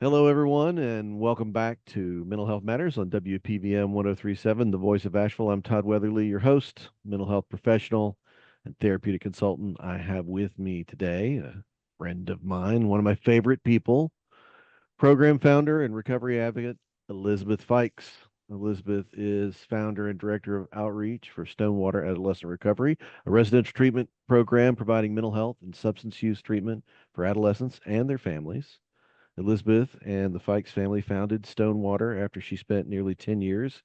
Hello, everyone, and welcome back to Mental Health Matters on WPVM 1037, the voice of Asheville. I'm Todd Weatherly, your host, mental health professional and therapeutic consultant. I have with me today a friend of mine, one of my favorite people, program founder and recovery advocate, Elizabeth Fikes. Elizabeth is founder and director of outreach for Stonewater Adolescent Recovery, a residential treatment program providing mental health and substance use treatment for adolescents and their families. Elizabeth and the Fikes family founded Stonewater after she spent nearly 10 years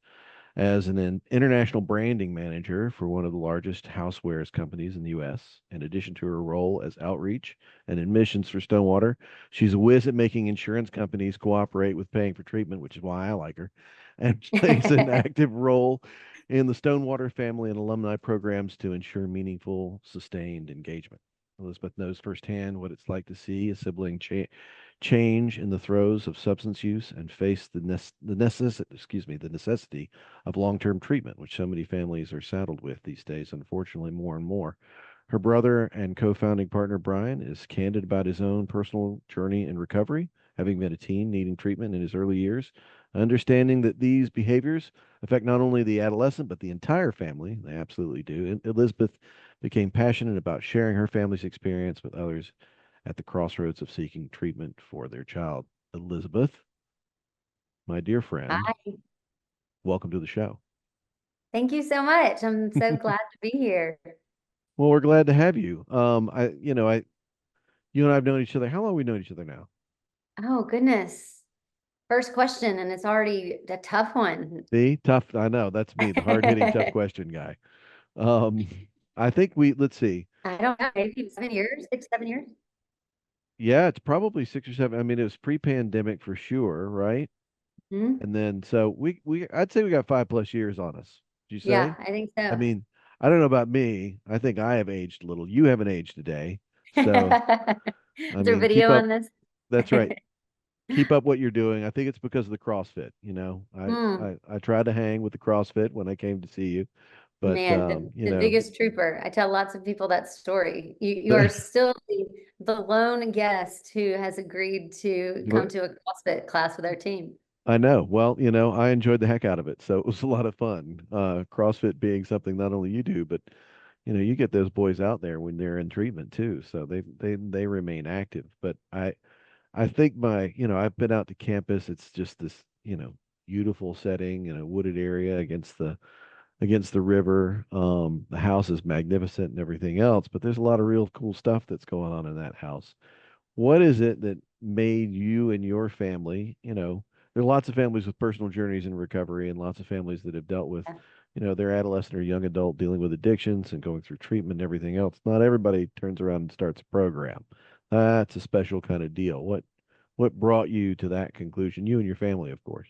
as an international branding manager for one of the largest housewares companies in the U.S. In addition to her role as outreach and admissions for Stonewater, she's a whiz at making insurance companies cooperate with paying for treatment, which is why I like her, and plays an active role in the Stonewater family and alumni programs to ensure meaningful, sustained engagement. Elizabeth knows firsthand what it's like to see a sibling change in the throes of substance use and face the necessity of long-term treatment, which so many families are saddled with these days, unfortunately, more and more. Her brother and co-founding partner Brian is candid about his own personal journey in recovery, having been a teen needing treatment in his early years, understanding that these behaviors affect not only the adolescent but the entire family. They absolutely do. And Elizabeth became passionate about sharing her family's experience with others at the crossroads of seeking treatment for their child. Elizabeth, my dear friend, Hi, welcome to the show. thank you so much. I'm so glad to be here. Well, we're glad to have you. You and I have known each other. How long have we known each other now? Oh, goodness. First question, and it's already a tough one. See, tough. I know that's me, the hard hitting, tough question guy. Um, I think let's see. I don't know, maybe 7 years, 6, 7 years. Yeah, it's probably 6 or 7. I mean, it was pre-pandemic for sure, right? Hmm. And then so I'd say we got 5 plus years on us. Did you Yeah, say? I think I so. mean, I don't know about me. I think I have aged a little. You haven't aged today. So, I Is there mean, video keep up. on this? That's right. Keep up what you're doing. I think it's because of the CrossFit. I Hmm. I, I tried to hang with the CrossFit when I came to see you, but Man, the biggest trooper. I tell lots of people that story. You are still the lone guest who has agreed to come to a CrossFit class with our team. I know. Well, I enjoyed the heck out of it. So it was a lot of fun. CrossFit being something not only you do, but you get those boys out there when they're in treatment too. So they remain active. But I think I've been out to campus. It's just this, beautiful setting in a wooded area against the river. The house is magnificent and everything else, but there's a lot of real cool stuff that's going on in that house. What is it that made you and your family, there are lots of families with personal journeys in recovery and lots of families that have dealt with, their adolescent or young adult dealing with addictions and going through treatment and everything else. Not everybody turns around and starts a program. That's a special kind of deal. What brought you to that conclusion? You and your family, of course.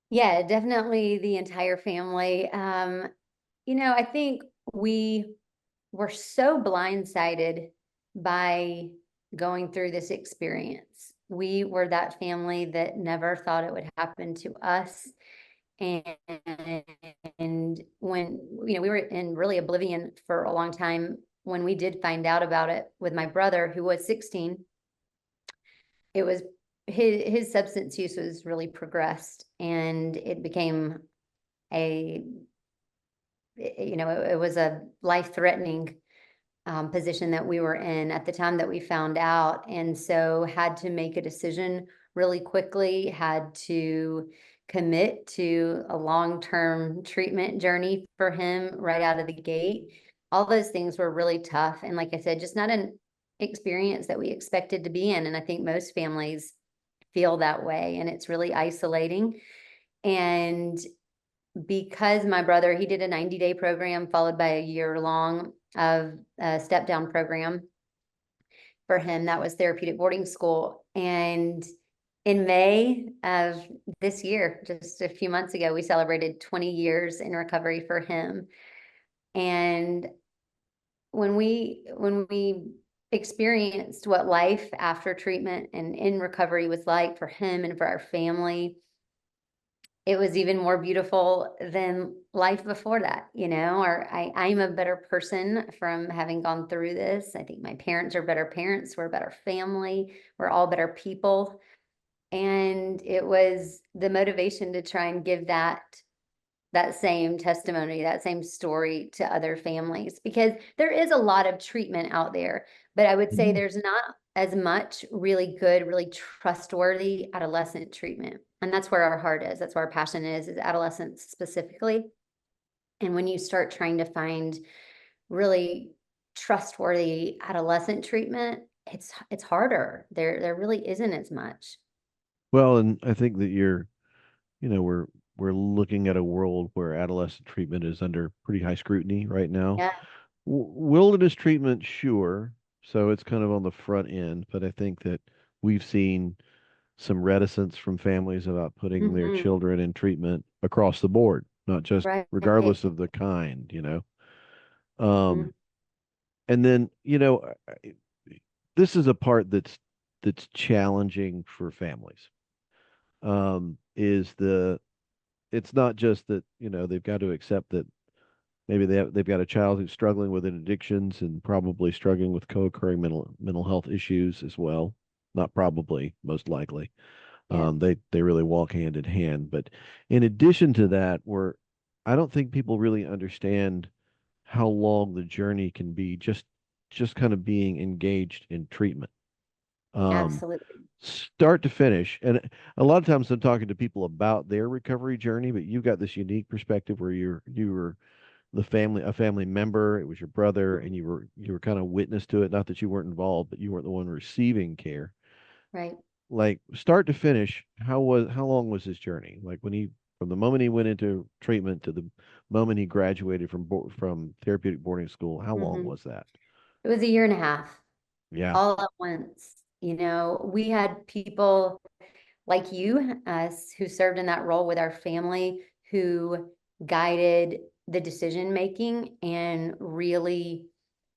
Yeah, definitely the entire family. I think we were so blindsided by going through this experience. We were that family that never thought it would happen to us. And, and when, we were in really oblivion for a long time. When we did find out about it with my brother, who was 16, it was his substance use was really progressed and it became a it was a life-threatening position that we were in at the time that we found out, and so had to make a decision really quickly, had to commit to a long-term treatment journey for him right out of the gate. All those things were really tough, and like I said, just not an experience that we expected to be in, and I think most families feel that way, and it's really isolating. And because my brother, he did a 90-day program followed by a year long of a step down program for him. That was therapeutic boarding school. And in May of this year, just a few months ago, we celebrated 20 years in recovery for him. And when we experienced what life after treatment and in recovery was like for him and for our family, it was even more beautiful than life before that, or I'm a better person from having gone through this. I think my parents are better parents. We're a better family. We're all better people. And it was the motivation to try and give that same testimony, that same story to other families, because there is a lot of treatment out there, but I would say Mhm. there's not as much really good, really trustworthy adolescent treatment. And that's where our heart is. That's where our passion is adolescents specifically. And when you start trying to find really trustworthy adolescent treatment, it's harder. There really isn't as much. Well, and I think that we're looking at a world where adolescent treatment is under pretty high scrutiny right now. Yeah. Wilderness treatment, sure. So it's kind of on the front end, but I think that we've seen some reticence from families about putting their Hmm. children in treatment across the board, not just Right. regardless of the kind. Mhm. Um, and then, this is a part that's challenging for families. Is the It's not just that, they've got to accept that maybe they've got a child who's struggling with addictions and probably struggling with co-occurring mental health issues as well. Not probably, most likely. Yeah. They really walk hand in hand. But in addition to that, I don't think people really understand how long the journey can be just kind of being engaged in treatment. Um, Absolutely. Start to finish. And a lot of times I'm talking to people about their recovery journey, but you've got this unique perspective where you were a family member, it was your brother, and you were kind of witness to it. Not that you weren't involved, but you weren't the one receiving care. Right. Like start to finish, how long was his journey? Like from the moment he went into treatment to the moment he graduated from therapeutic boarding school, how long Hmm. was that? It was a year and a half, Yeah. all at once. We had people like you, us, who served in that role with our family, who guided the decision making and really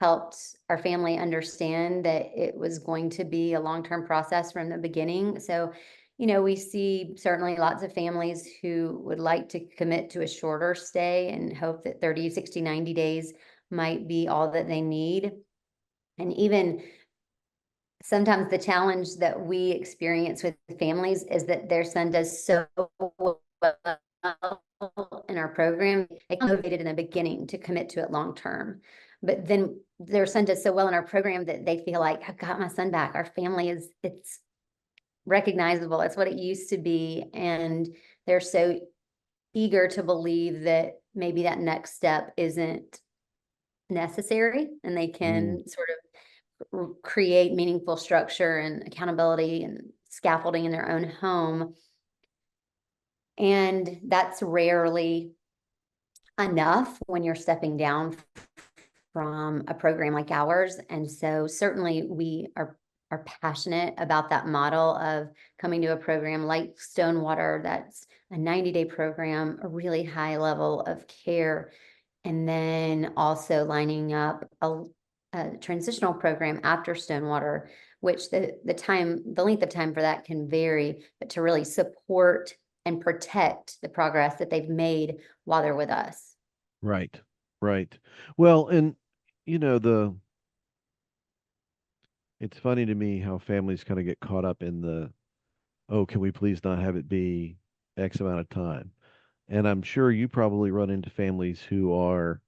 helped our family understand that it was going to be a long-term process from the beginning. So, we see certainly lots of families who would like to commit to a shorter stay and hope that 30, 60, 90 days might be all that they need. And even sometimes the challenge that we experience with families is that their son does so well in our program, they motivated in the beginning to commit to it long term. But then their son does so well in our program that they feel like, I've got my son back. Our family it's recognizable. It's what it used to be. And they're so eager to believe that maybe that next step isn't necessary and they Mm. can sort of create meaningful structure and accountability and scaffolding in their own home. And that's rarely enough when you're stepping down from a program like ours. And so certainly we are passionate about that model of coming to a program like Stonewater that's a 90-day program, a really high level of care, and then also lining up a transitional program after Stonewater, which the length of time for that can vary, but to really support and protect the progress that they've made while they're with us. Right. Right. Well, and you know, the it's funny to me how families kind of get caught up in oh, can we please not have it be X amount of time? And I'm sure you probably run into families who are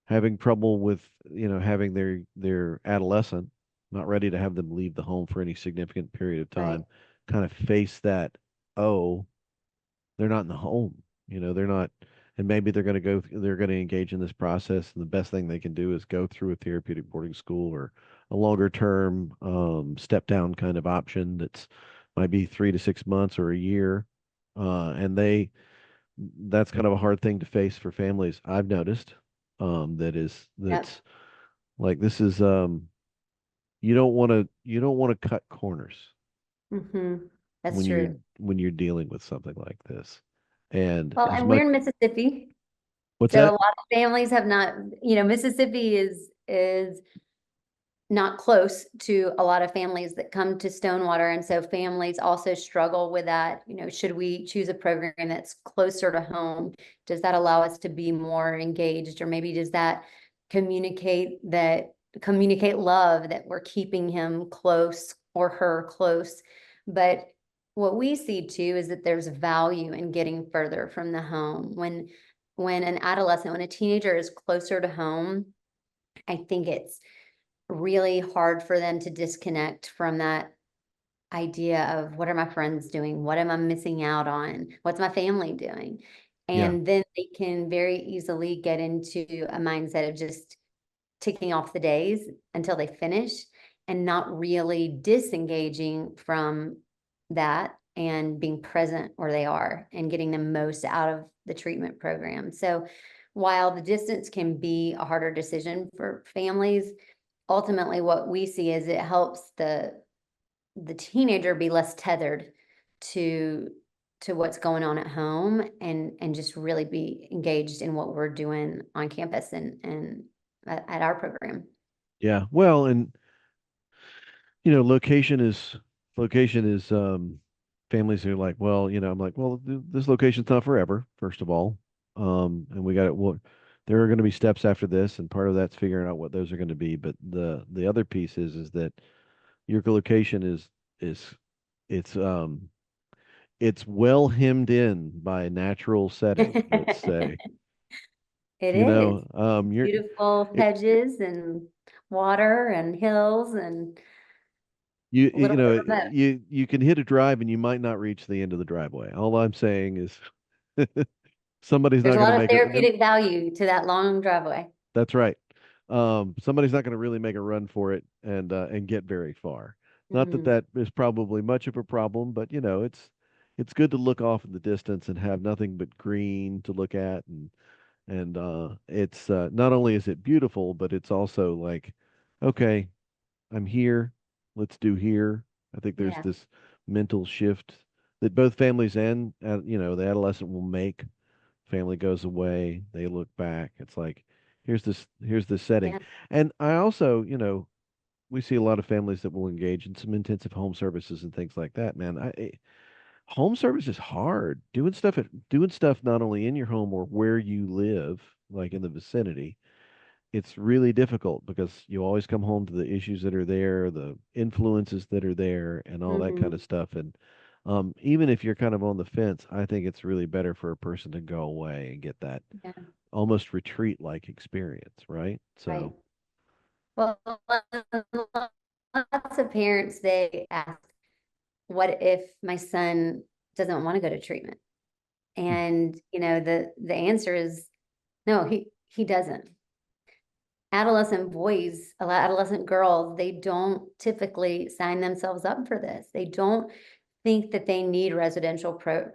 having trouble with, having their adolescent, not ready to have them leave the home for any significant period of Right. time, kind of face that, oh, they're not in the home. They're not, and maybe they're going to engage in this process. And the best thing they can do is go through a therapeutic boarding school or a longer term step down kind of option that's might be 3 to 6 months or a year. And that's kind of a hard thing to face for families. I've noticed Yep. that's like this is you don't want to cut corners Hmm. That's when you're true. when you're dealing with something like this. And Well, as and much we're in Mississippi, What's so a that? lot of families have not, Mississippi is not close to a lot of families that come to Stonewater. And so families also struggle with that. You know, should we choose a program that's closer to home? Does that allow us to be more engaged? Or maybe does that communicate love, that we're keeping him close or her close? But what we see too is that there's value in getting further from the home. When an adolescent, when a teenager is closer to home, I think it's really hard for them to disconnect from that idea of, what are my friends doing? What am I missing out on? What's my family doing? Yeah. And then they can very easily get into a mindset of just ticking off the days until they finish, and not really disengaging from that and being present where they are and getting the most out of the treatment program. So while the distance can be a harder decision for families, ultimately what we see is it helps the teenager be less tethered to what's going on at home, and just really be engaged in what we're doing on campus and at our program. Yeah. Well, and location is families are like, well, I'm like, well, this location's not forever, first of all. And we got it. Well, there are going to be steps after this, and part of that's figuring out what those are going to be. But the other piece is that your location is it's it's well hemmed in by a natural setting, let's say. It is You're beautiful it, hedges and water and hills and you a little you bit know remote. you can hit a drive and you might not reach the end of the driveway. All I'm saying is somebody's There's not a going to lot of make it. therapeutic value to that long driveway. That's right. Somebody's not going to really make a run for it and get very far. Not that Mhm. that is probably much of a problem, but it's good to look off in the distance and have nothing but green to look at, and it's not only is it beautiful, but it's also like, okay, I'm here. Let's do here. I think there's Yeah, this mental shift that both families and the adolescent will make. Family goes away, they look back. It's like, here's this setting. yeah, And I also, we see a lot of families that will engage in some intensive home services and things like that, man. Home service is hard. Doing stuff not only in your home or where you live, like in the vicinity. It's really difficult because you always come home to the issues that are there, the influences that are there, and all that kind mhm, of stuff. And even if you're kind of on the fence, I think it's really better for a person to go away and get that yeah, almost retreat-like experience, right? right. So, Well, lots of parents, they ask, what if my son doesn't want to go to treatment? hmm, And, the answer is no, he doesn't. Adolescent boys, a lot adolescent girls, they don't typically sign themselves up for this. They don't think that they need a residential program.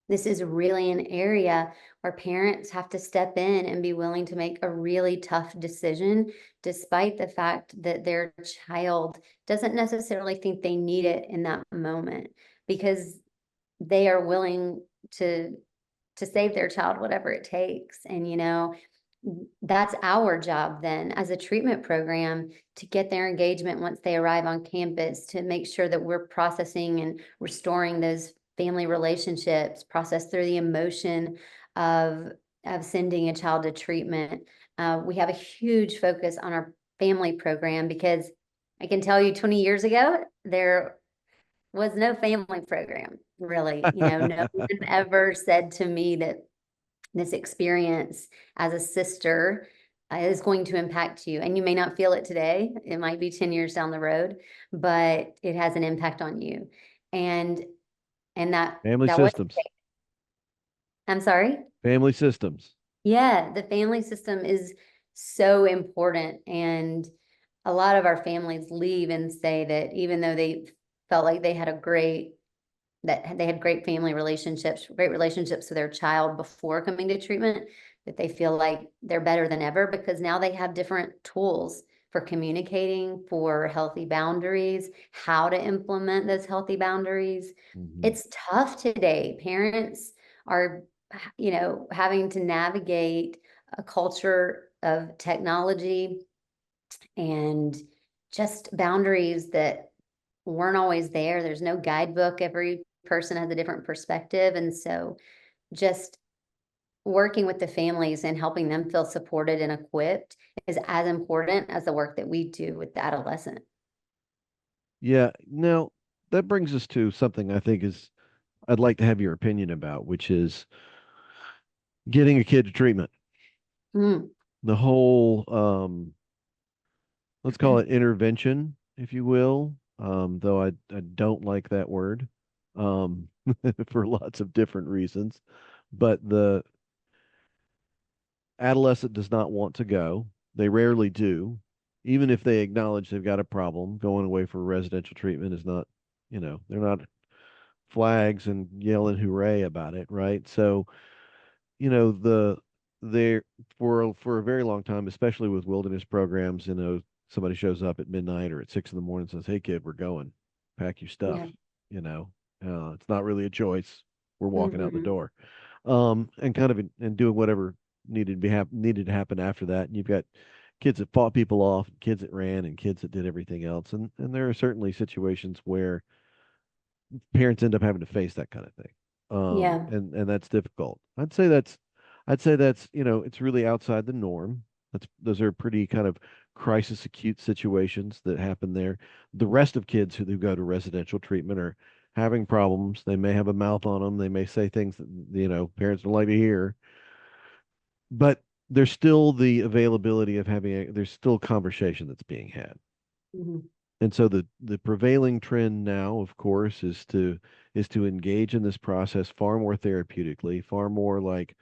This is really an area where parents have to step in and be willing to make a really tough decision, despite the fact that their child doesn't necessarily think they need it in that moment, because they are willing to save their child, whatever it takes. And that's our job then as a treatment program, to get their engagement once they arrive on campus, to make sure that we're processing and restoring those family relationships, process through the emotion of sending a child to treatment. We have a huge focus on our family program, because I can tell you 20 years ago, there was no family program, really. No one ever said to me that this experience as a sister is going to impact you. And you may not feel it today. It might be 10 years down the road, but it has an impact on you. And family that was, systems, I'm sorry. family systems. Yeah, the family system is so important. And a lot of our families leave and say that even though they felt like they had great family relationships, great relationships with their child before coming to treatment, that they feel like they're better than ever, because now they have different tools for communicating, for healthy boundaries, how to implement those healthy boundaries. Hmm. It's tough today. Parents are, having to navigate a culture of technology, and just boundaries that weren't always there. There's no guidebook. Every person has a different perspective. And so just working with the families and helping them feel supported and equipped is as important as the work that we do with the adolescent. Yeah. Now that brings us to something I think is I'd like to have your opinion about, which is getting a kid to treatment. Mm. The whole let's call it intervention, if you will. Though I don't like that word um, for lots of different reasons. But the adolescent does not want to go. They rarely do. Even if they acknowledge they've got a problem, going away for residential treatment is not, they're not flags and yelling hooray about it, right? So, they're for a very long time, especially with wilderness programs, somebody shows up at midnight or at 6 in the morning and says, "Hey kid, we're going. Pack your stuff." Yeah. You know, it's not really a choice. We're walking out the Hmm. door, and kind of and doing whatever needed to happen after that. And you've got kids that fought people off, kids that ran, and kids that did everything else. And there are certainly situations where parents end up having to face that kind of thing. Yeah. And that's difficult. I'd say that's, it's really outside the norm. Those are pretty kind of crisis acute situations that happen there. The rest of kids who go to residential treatment are having problems. They may have a mouth on them. They may say things that, parents don't like to hear, but there's still the availability of there's still conversation that's being had. Hmm. And so the prevailing trend now, of course, is to engage in this process far more therapeutically, far more like,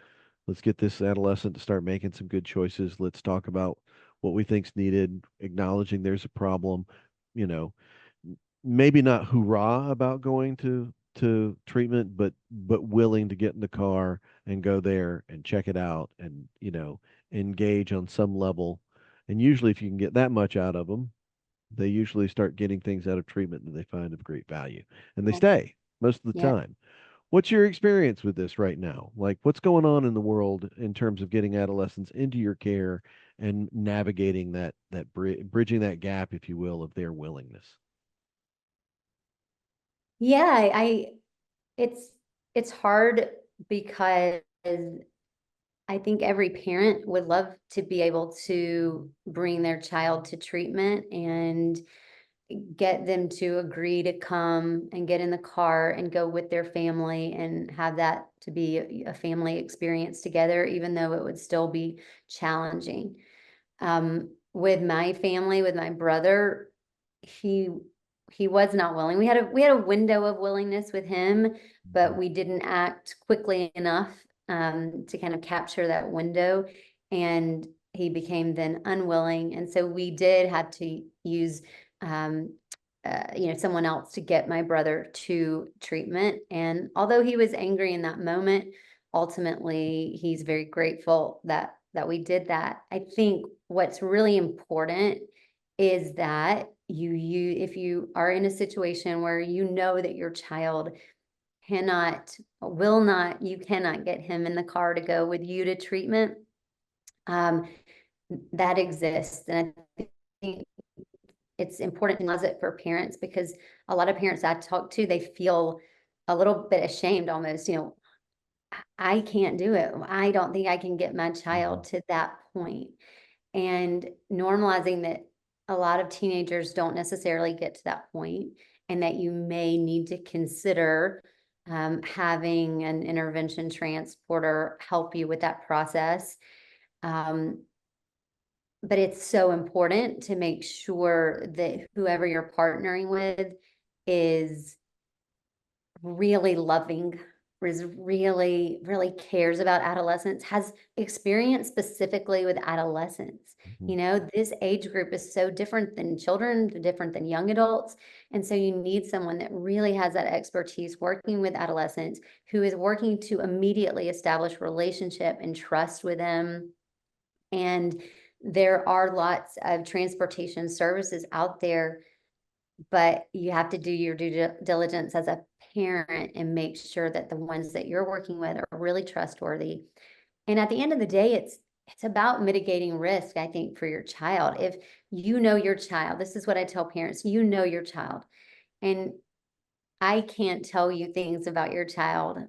let's get this adolescent to start making some good choices. Let's talk about what we think's needed, acknowledging there's a problem, you know, maybe not hoorah about going to treatment, but willing to get in the car and go there and check it out and, engage on some level. And usually if you can get that much out of them, they usually start getting things out of treatment that they find of great value and they stay most of the Yeah. time. What's your experience with this right now? Like, what's going on in the world in terms of getting adolescents into your care and navigating bridging that gap, if you will, of their willingness? Yeah. It's, it's hard because I think every parent would love to be able to bring their child to treatment and get them to agree to come and get in the car and go with their family and have that to be a family experience together, even though it would still be challenging. With my family, with my brother, he he was not willing. We had a window of willingness with him, but Mhm. we didn't act quickly enough to kind of capture that window, and he became then unwilling, and so we did have to use um, someone else to get my brother to treatment. And although he was angry in that moment, ultimately he's very grateful that we did that. I think what's really important is that you if you are in a situation where you know that your child will not you cannot get him in the car to go with you to treatment, um, that exists. And I think it's important to realize it for parents, because a lot of parents I talk to, they feel a little bit ashamed almost, I can't do it. I don't think I can get my Mhm. child to that point. And normalizing that a lot of teenagers don't necessarily get to that point, and that you may need to consider having an intervention transporter help you with that process. Um, but it's so important to make sure that whoever you're partnering with is really loving, is really, really cares about adolescents, has experience specifically with adolescents. Mhm. This age group is so different than children, different than young adults. And so you need someone that really has that expertise working with adolescents, who is working to immediately establish relationship and trust with them. And there are lots of transportation services out there, but you have to do your due diligence as a parent and make sure that the ones that you're working with are really trustworthy. And at the end of the day, it's about mitigating risk, I think, for your child. If you know your child. This is what I tell parents, you know your child. And I can't tell you things about your child.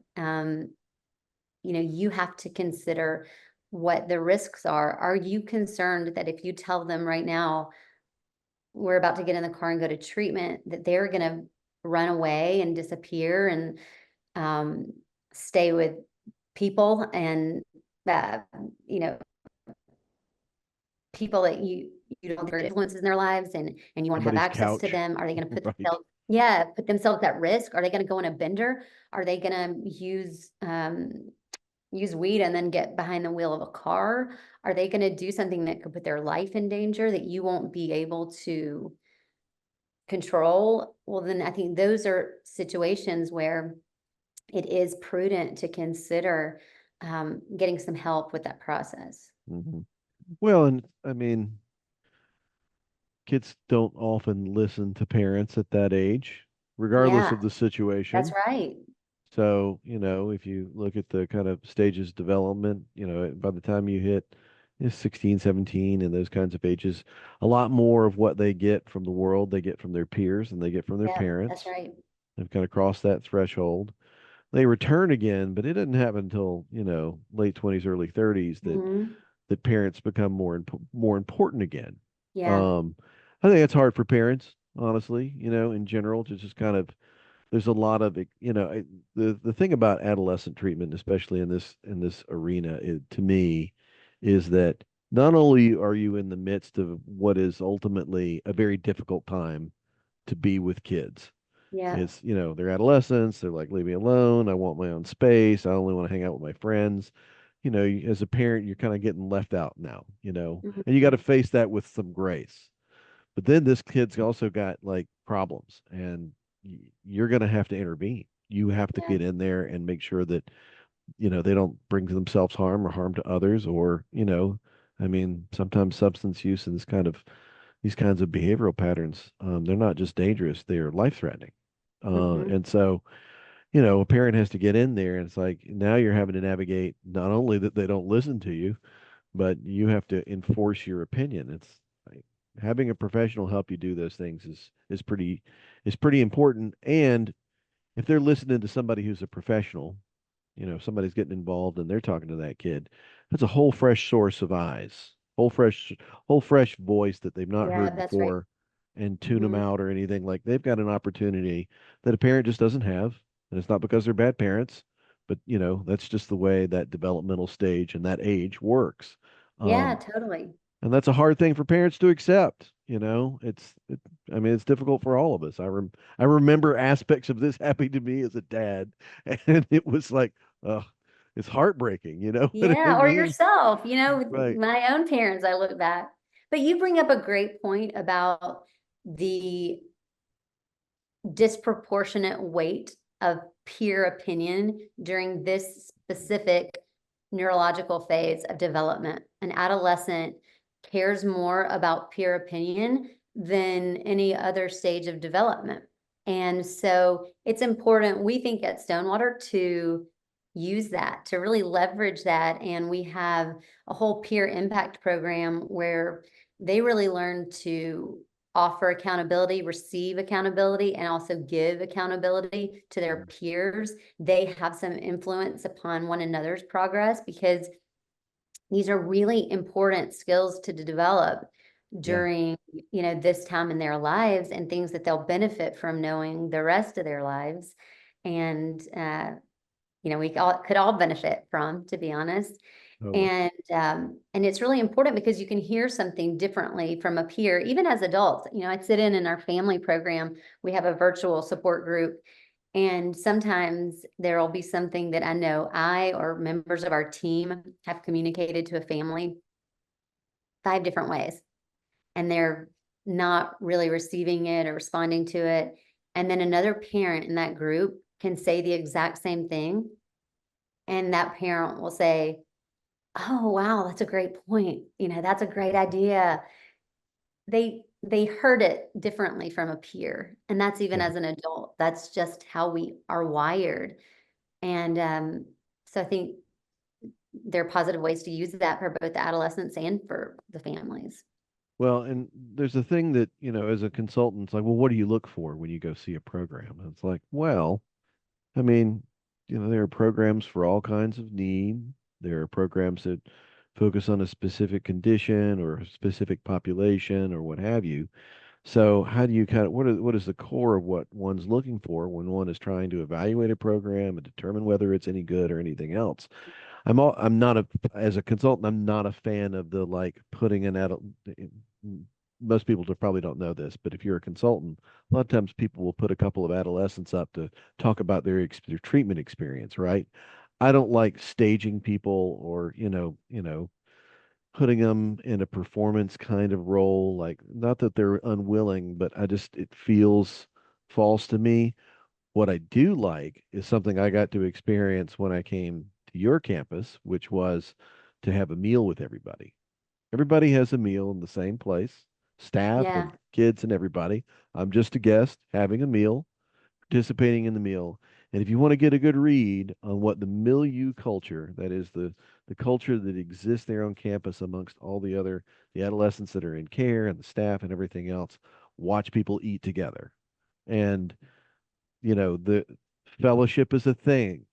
You have to consider what the risks are. Are you concerned that if you tell them right now, we're about to get in the car and go to treatment, that they're going to run away and disappear and stay with people and, uh, you know, people that you don't think are influences in their lives and you want to have Somebody's access to couch. them? Are they going to put Right. themselves, put themselves at risk? Are they going to go on a bender? Are they going to use weed and then get behind the wheel of a car? Are they going to do something that could put their life in danger that you won't be able to control? Well, then I think those are situations where it is prudent to consider getting some help with that process. Hmm. Well, and I mean, kids don't often listen to parents at that age, regardless Yeah, of the that's situation. right. So, if you look at the kind of stages of development, by the time you hit 16, 17, and those kinds of ages, a lot more of what they get from the world, they get from their peers and they get from their Yeah, that's parents. right. They've kind of crossed that threshold. They return again, but it doesn't happen until, late 20s, early 30s Mhm. that parents become more important again. Yeah, Um, I think it's hard for parents, honestly, in general, to just kind of there's a lot of the thing about adolescent treatment, especially in this arena, to me, is that not only are you in the midst of what is ultimately a very difficult time to be with kids. yeah, It's, they're adolescents, they're like, leave me alone, I want my own space, I only want to hang out with my friends. As a parent, you're kind of getting left out now, and you got mhm. to face that with some grace. But then this kid's also got like problems, and you're going to have to intervene. You have to Yeah, get in there and make sure that, they don't bring themselves harm or harm to others, or, I mean, sometimes substance use and these kinds of behavioral patterns, they're not just dangerous, they are life-threatening. mhm. And so, a parent has to get in there, and it's like now you're having to navigate not only that they don't listen to you, but you have to enforce your opinion. It's like having a professional help you do those things is pretty important. And if they're listening to somebody who's a professional, somebody's getting involved and they're talking to that kid, that's a whole fresh source of eyes, whole fresh voice that they've not Yeah, heard that's right. before, and tune them Mhm. out or anything. Like, they've got an opportunity that a parent just doesn't have. And it's not because they're bad parents, but that's just the way that developmental stage and that age works. Yeah, Um, totally. and that's a hard thing for parents to accept. I mean, it's difficult for all of us. I remember aspects of this happening to me as a dad, and it was like, uh, it's heartbreaking. You know what I Yeah, or mean? yourself, with Right. my own parents, I look back. But you bring up a great point about the disproportionate weight of peer opinion during this specific neurological phase of development. An adolescent cares more about peer opinion than any other stage of development. And so it's important, we think at Stonewater, to use that, to really leverage that. And we have a whole peer impact program where they really learn to offer accountability, receive accountability, and also give accountability to their peers. They have some influence upon one another's progress because these are really important skills to develop Yeah. during this time in their lives, and things that they'll benefit from knowing the rest of their lives. And we could all benefit from, to be honest. Totally. And it's really important because you can hear something differently from a peer, even as adults. I sit in our family program. We have a virtual support group, and sometimes there will be something that I know I or members of our team have communicated to a family 5 different ways, and they're not really receiving it or responding to it. And then another parent in that group can say the exact same thing, and that parent will say, "Oh, wow, that's a great point. That's a great idea." They heard it differently from a peer, and that's even Yeah. as an adult. That's just how we are wired. And so I think there are positive ways to use that for both the adolescents and for the families. Well, and there's a thing that, as a consultant, it's like, well, what do you look for when you go see a program? And it's like, well, I mean, there are programs for all kinds of need. There are programs that focus on a specific condition or a specific population or what have you. So how do you what is the core of what one's looking for when one is trying to evaluate a program and determine whether it's any good or anything else? I'm not a as a consultant, I'm not a fan of the like putting an adult. Most people probably don't know this, but if you're a consultant, a lot of times people will put a couple of adolescents up to talk about their treatment experience, right? I don't like staging people or putting them in a performance kind of role. Like, not that they're unwilling, but it feels false to me. What I do like is something I got to experience when I came to your campus, which was to have a meal with everybody. Everybody has a meal in the same place, staff Yeah, and kids and everybody. I'm just a guest having a meal, participating in the meal. And if you want to get a good read on what the milieu culture, that is the culture that exists there on campus amongst all the adolescents that are in care and the staff and everything else, watch people eat together. And the fellowship is a thing.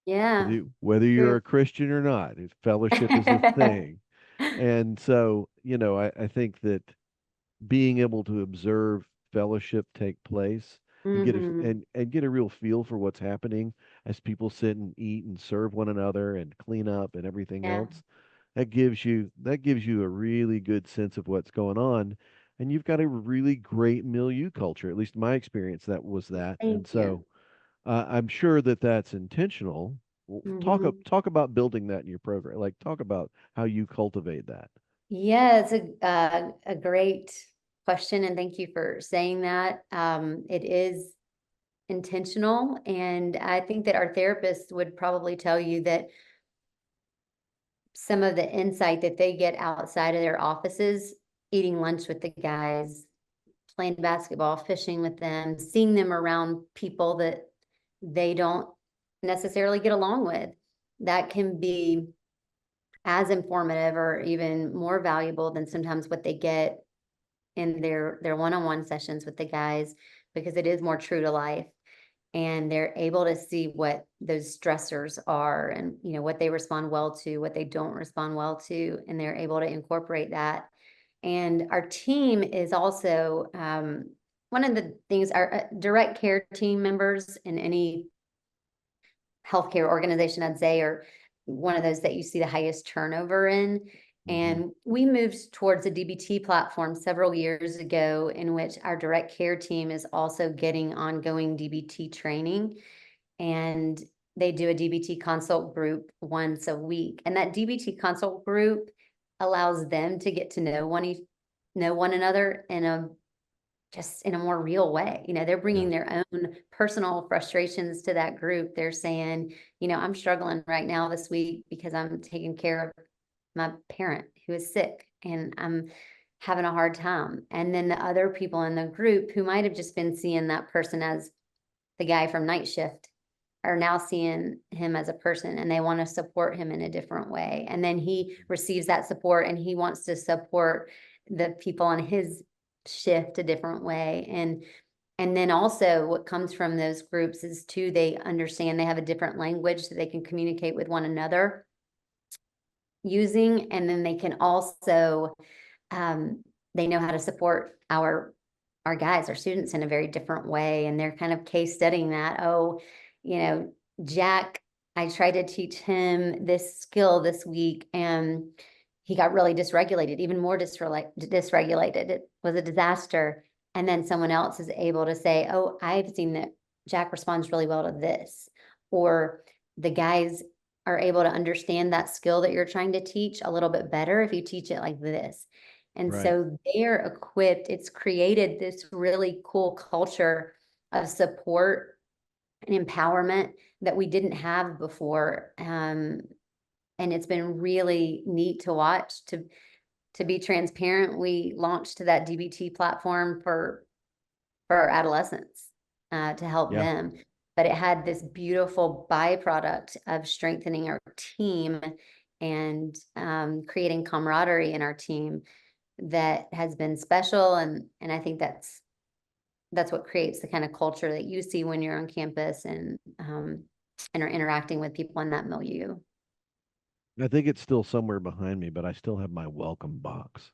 yeah, Whether you're true. a Christian or not, fellowship is a thing. And so, I think that being able to observe fellowship take place and Hmm. get a real feel for what's happening as people sit and eat and serve one another and clean up and everything Yeah, else, that gives you a really good sense of what's going on. And you've got a really great milieu culture. At least in my experience, that was that. And thank you. so I'm sure that that's intentional. Hmm. Talk about building that in your program. Like, talk about how you cultivate that. Yeah, it's a great question, and thank you for saying that. It is intentional, and I think that our therapist would probably tell you that some of the insight that they get outside of their offices, eating lunch with the guys, playing basketball, fishing with them, seeing them around people that they don't necessarily get along with, that can be as informative or even more valuable than sometimes what they get in their one-on-one sessions with the guys, because it is more true to life, and they're able to see what those stressors are, and what they respond well to, what they don't respond well to, and they're able to incorporate that. And our team is also, one of the things, our direct care team members in any healthcare organization, I'd say, are one of those that you see the highest turnover in. Hmm. And we moved towards a DBT platform several years ago, in which our direct care team is also getting ongoing DBT training. And they do a DBT consult group once a week. And that DBT consult group allows them to get to know one another in a just in a more real way. They're Yeah. bringing their own personal frustrations to that group. They're saying, I'm struggling right now this week because I'm taking care of my parent who is sick and I'm having a hard time. And then the other people in the group who might have just been seeing that person as the guy from night shift are now seeing him as a person, and they want to support him in a different way. And then he receives that support and he wants to support the people on his shift a different way. And then also what comes from those groups is too, they understand they have a different language that they can communicate with one another using. And then they can also, they know how to support our guys, our students in a very different way. And they're kind of case studying that. Oh, you know, Jack, I tried to teach him this skill this week and he got really dysregulated, even more dysregulated. It was a disaster. And then someone else is able to say, oh, I've seen that Jack responds really well to this. Or the guys are able to understand that skill that you're trying to teach a little bit better if you teach it like this. And Right. so they're equipped. It's created this really cool culture of support and empowerment that we didn't have before. And it's been really neat to watch. To be transparent, we launched that DBT platform for our adolescents, to help Yeah. them. But it had this beautiful byproduct of strengthening our team and creating camaraderie in our team. that has been special, and I think that's what creates the kind of culture that you see when you're on campus and are interacting with people in that milieu. I think it's still somewhere behind me, but I still have my welcome box.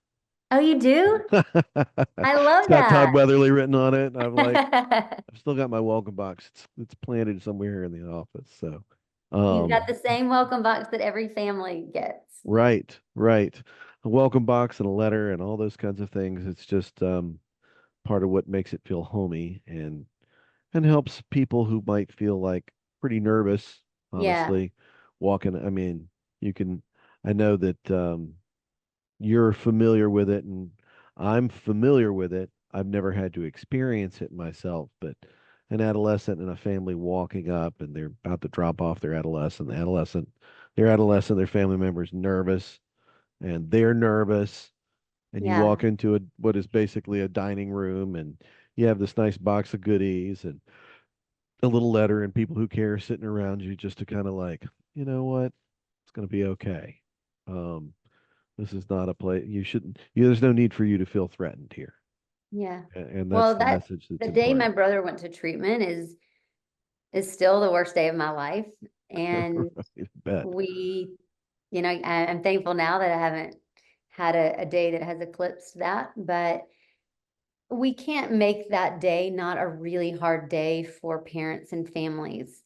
Oh, you do? I It's love got Todd that. Weatherly written on it. I've still got my welcome box. It's planted somewhere here in the office. So, You've got um, the same welcome box that every family gets. right, right. A welcome box and a letter and all those kinds of things. It's just part of what makes it feel homey and helps people who might feel like pretty nervous, Yeah, honestly, walking. I mean, you can, I know that you're familiar with it and I'm familiar with it. I've never had to experience it myself, but an adolescent and a family walking up and they're about to drop off their adolescent, their family member's nervous and they're nervous. And you yeah, walk into what is basically a dining room and you have this nice box of goodies and a little letter and people who care sitting around you just to kind of like, you know what, it's going to be okay. Um, this is not a place you shouldn't. There's no need for you to feel threatened here, yeah. and that's Well, the that message that's the day my important. brother went to treatment is still the worst day of my life. And I bet. we, I'm thankful now that I haven't had a day that has eclipsed that, but we can't make that day not a really hard day for parents and families.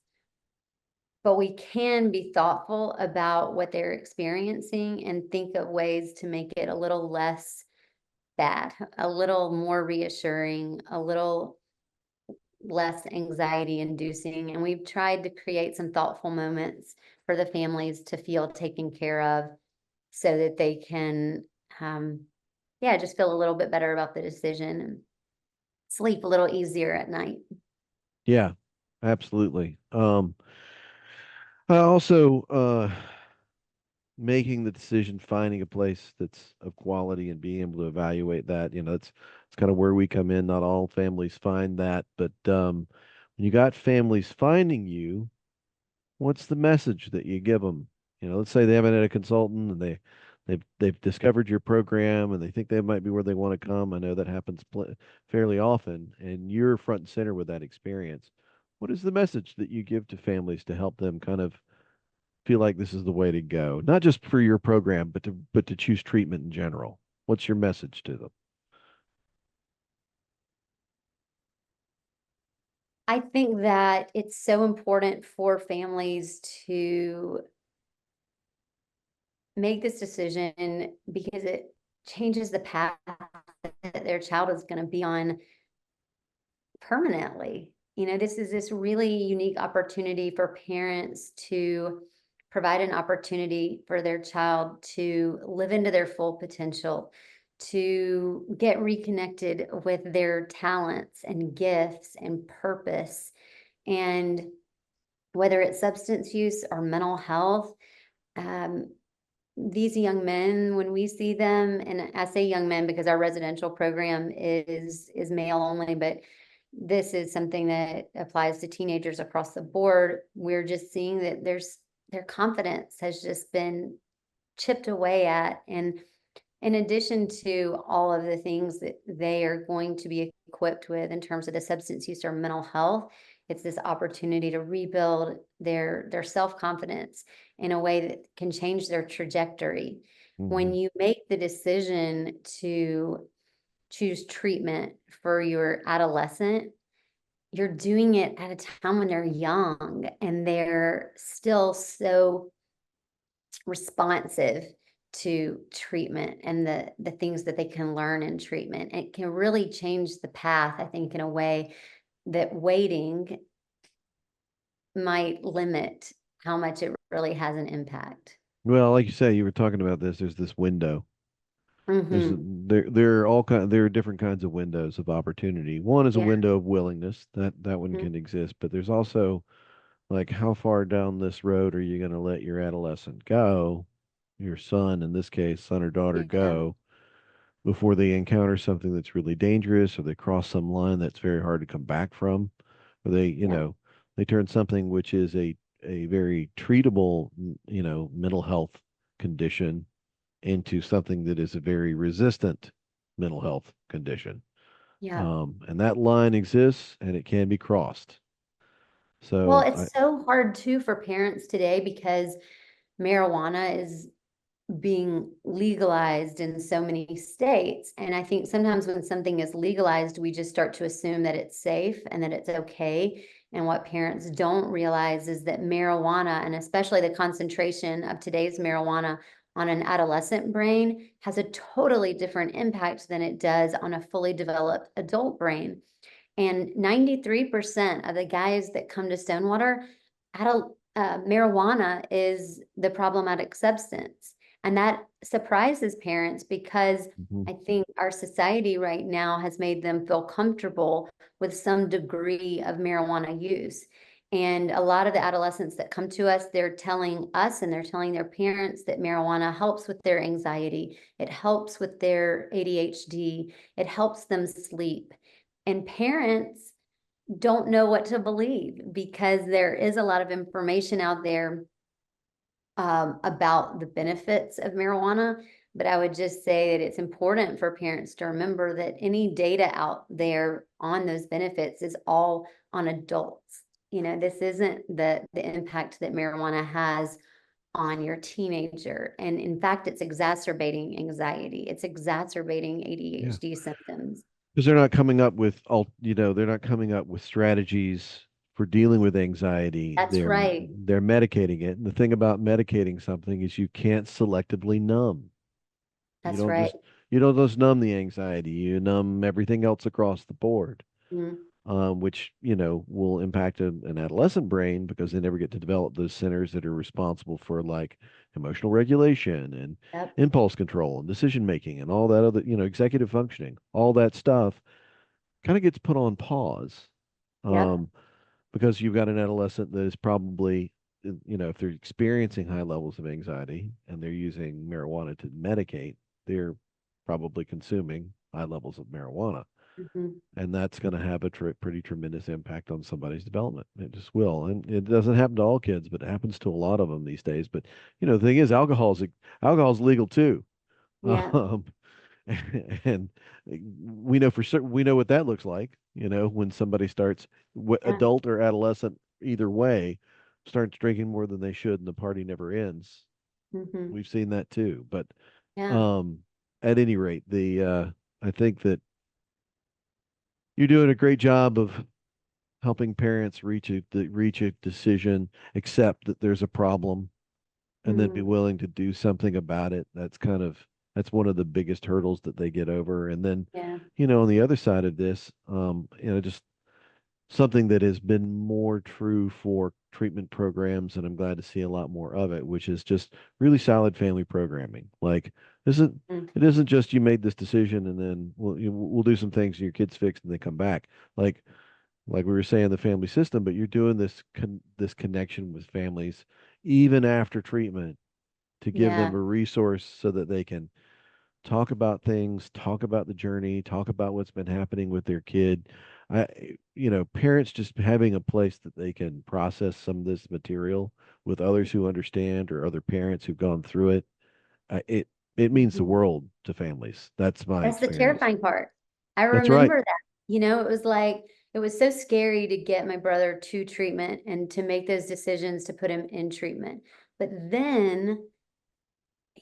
But we can be thoughtful about what they're experiencing and think of ways to make it a little less bad, a little more reassuring, a little less anxiety inducing. And we've tried to create some thoughtful moments for the families to feel taken care of so that they can, yeah, just feel a little bit better about the decision and sleep a little easier at night. Yeah, absolutely. I also making the decision, finding a place that's of quality and being able to evaluate that. It's kind of where we come in. Not all families find that, but when you got families finding you, what's the message that you give them? Let's say they haven't had a consultant and they've discovered your program and they think they might be where they want to come. I know that happens fairly often, and you're front and center with that experience. What is the message that you give to families to help them kind of feel like this is the way to go, not just for your program, but to choose treatment in general? What's your message to them? I think that it's so important for families to make this decision because it changes the path that their child is going to be on permanently. This is this really unique opportunity for parents to provide an opportunity for their child to live into their full potential, to get reconnected with their talents and gifts and purpose. And whether it's substance use or mental health, um, these young men, when we see them, and I say young men because our residential program is male only, but this is something that applies to teenagers across the board. We're just seeing that their confidence has just been chipped away at. And in addition to all of the things that they are going to be equipped with in terms of the substance use or mental health, it's this opportunity to rebuild their self-confidence in a way that can change their trajectory. Hmm. When you make the decision to choose treatment for your adolescent, you're doing it at a time when they're young and they're still so responsive to treatment and the things that they can learn in treatment. It can really change the path, I think, in a way that waiting might limit how much it really has an impact. Well, like you say, you were talking about this. There's this window. Mm-hmm. There are different kinds of windows of opportunity. One is a Yeah. window of willingness. That one Mhm. can exist, but there's also like how far down this road are you going to let your adolescent go, your son in this case, son or daughter Yeah. go before they encounter something that's really dangerous or they cross some line that's very hard to come back from, or Yeah. they turn something which is a very treatable, mental health condition into something that is a very resistant mental health condition. Yeah. And that line exists and it can be crossed. Well, So I, it's so hard too for parents today because marijuana is being legalized in so many states. And I think sometimes when something is legalized, we just start to assume that it's safe and that it's okay. And what parents don't realize is that marijuana, and especially the concentration of today's marijuana on an adolescent brain, has a totally different impact than it does on a fully developed adult brain. And 93% of the guys that come to Stonewater, marijuana is the problematic substance. And that surprises parents because mhm, I think our society right now has made them feel comfortable with some degree of marijuana use. And a lot of the adolescents that come to us, they're telling us and they're telling their parents that marijuana helps with their anxiety, it helps with their ADHD, it helps them sleep. And parents don't know what to believe because there is a lot of information out there about the benefits of marijuana. But I would just say that it's important for parents to remember that any data out there on those benefits is all on adults. You know, this isn't the impact that marijuana has on your teenager. And in fact, it's exacerbating anxiety. It's exacerbating yeah, ADHD symptoms. because they're not coming up with all, they're not coming up with strategies for dealing with anxiety. That's right. They're medicating it. And the thing about medicating something is you can't selectively numb. You That's don't right. just you don't just numb the anxiety. You numb everything else across the board. Mm, Which will impact an adolescent brain because they never get to develop those centers that are responsible for like emotional regulation and yep. impulse control and decision making and all that other executive functioning. All that stuff kind of gets put on pause, Yep. um, because you've got an adolescent that is probably if they're experiencing high levels of anxiety and they're using marijuana to medicate, they're probably consuming high levels of marijuana, Mhm. and that's going to have a pretty tremendous impact on somebody's development. It just will, and it doesn't happen to all kids, but it happens to a lot of them these days. But the thing is, alcohol's legal too, Yeah. um, and we know for certain we know what that looks like. When somebody starts, Yeah. adult or adolescent, either way, starts drinking more than they should, and the party never ends. Mhm. We've seen that too. But Yeah. um, at any rate, the I think that you're doing a great job of helping parents reach a decision, accept that there's a problem, and then be Mhm. willing to do something about it. That's one of the biggest hurdles that they get over. And then, Yeah. on the other side of this, just something that has been more true for treatment programs, and I'm glad to see a lot more of it, which is just really solid family programming. Like, isn't Mm. it isn't just you made this decision and then we'll do some things and your kids fixed and they come back. Like we were saying, the family system, but you're doing this connection with families even after treatment to give them Yeah. a resource so that they can talk about things, talk about the journey, talk about what's been happening with their kid. Parents just having a place that they can process some of this material with others who understand or other parents who've gone through it. It means the Mhm. world to families. That's my That's the experience. terrifying part. I That's right. remember that. It was like it was so scary to get my brother to treatment and to make those decisions to put him in treatment. But then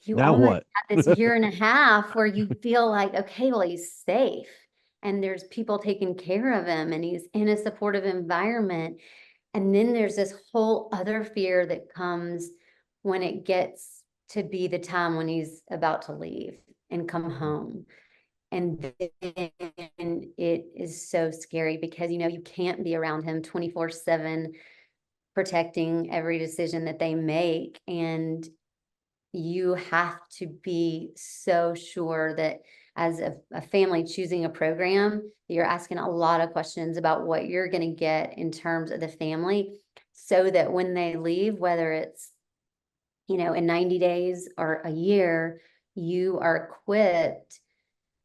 you Now almost what? have this year and a half where you feel like, okay, well, he's safe and there's people taking care of him and he's in a supportive environment. And then there's this whole other fear that comes when it gets to be the time when he's about to leave and come Mhm. home. And then it is so scary because, you can't be around him 24/7, protecting every decision that they make. And you have to be so sure that as a family choosing a program, you're asking a lot of questions about what you're going to get in terms of the family so that when they leave, whether it's, in 90 days or a year, you are equipped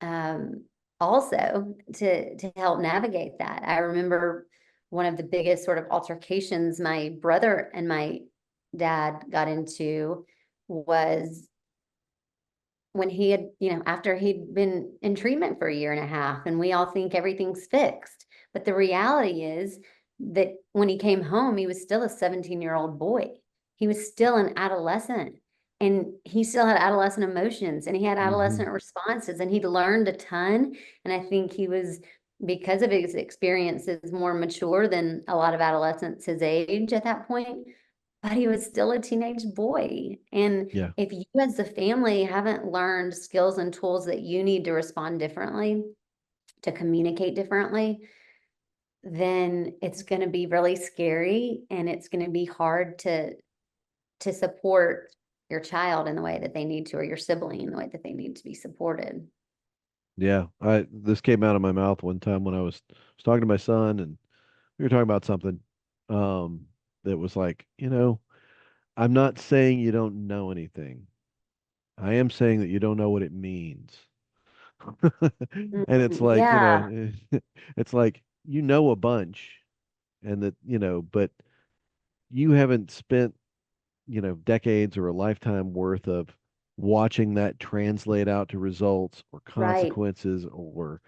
um, also to help navigate that. I remember one of the biggest sort of altercations my brother and my dad got into was when he had, after he'd been in treatment for a year and a half, and we all think everything's fixed. But the reality is that when he came home, he was still a 17-year-old boy. He was still an adolescent, and he still had adolescent emotions, and he had Hmm. adolescent responses, and he'd learned a ton. And I think he was, because of his experiences, more mature than a lot of adolescents his age at that point, but he was still a teenage boy. And Yeah. if you as a family haven't learned skills and tools that you need to respond differently, to communicate differently, then it's going to be really scary, and it's going to be hard to support your child in the way that they need to, or your sibling in the way that they need to be supported. Yeah. This came out of my mouth one time when I was talking to my son, and we were talking about something um that was like, I'm not saying you don't know anything. I am saying that you don't know what it means. And it's like, Yeah, it's like you know a bunch, and that, but you haven't spent, decades or a lifetime worth of watching that translate out to results or right. consequences, or,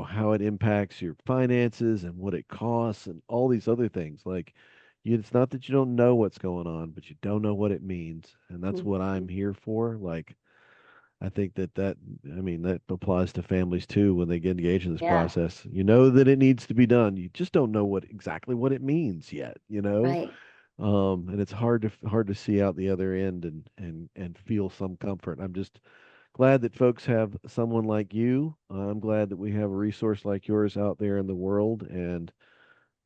how it impacts your finances and what it costs and all these other things. Like, it's not that you don't know what's going on, but you don't know what it means. And that's what I'm Mhm. here for. Like, I think I mean, that applies to families too when they get engaged in this Yeah, process. You know that it needs to be done. You just don't know exactly what it means yet. right. And it's hard to see out the other end and feel some comfort. I'm just glad that folks have someone like you. I'm glad that we have a resource like yours out there in the world. And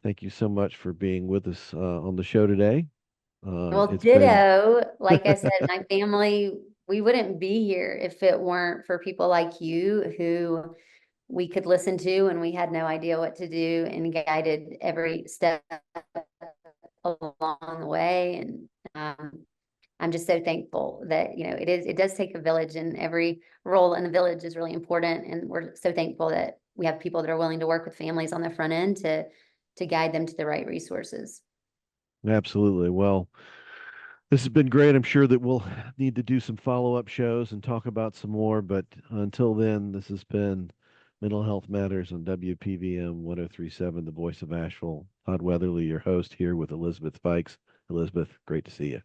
thank you so much for being with us on the show today. Well, It's been ditto. Like I said, my family, we wouldn't be here if it weren't for people like you who we could listen to and we had no idea what to do, and guided every step along the way. And I'm just so thankful that, it does take a village, and every role in the village is really important. And we're so thankful that we have people that are willing to work with families on the front end to guide them to the right resources. absolutely. Well, this has been great. I'm sure that we'll need to do some follow-up shows and talk about some more. But until then, this has been Mental Health Matters on WPVM 1037, the voice of Asheville. Todd Weatherly, your host, here with Elizabeth Fikes. Elizabeth, great to see you.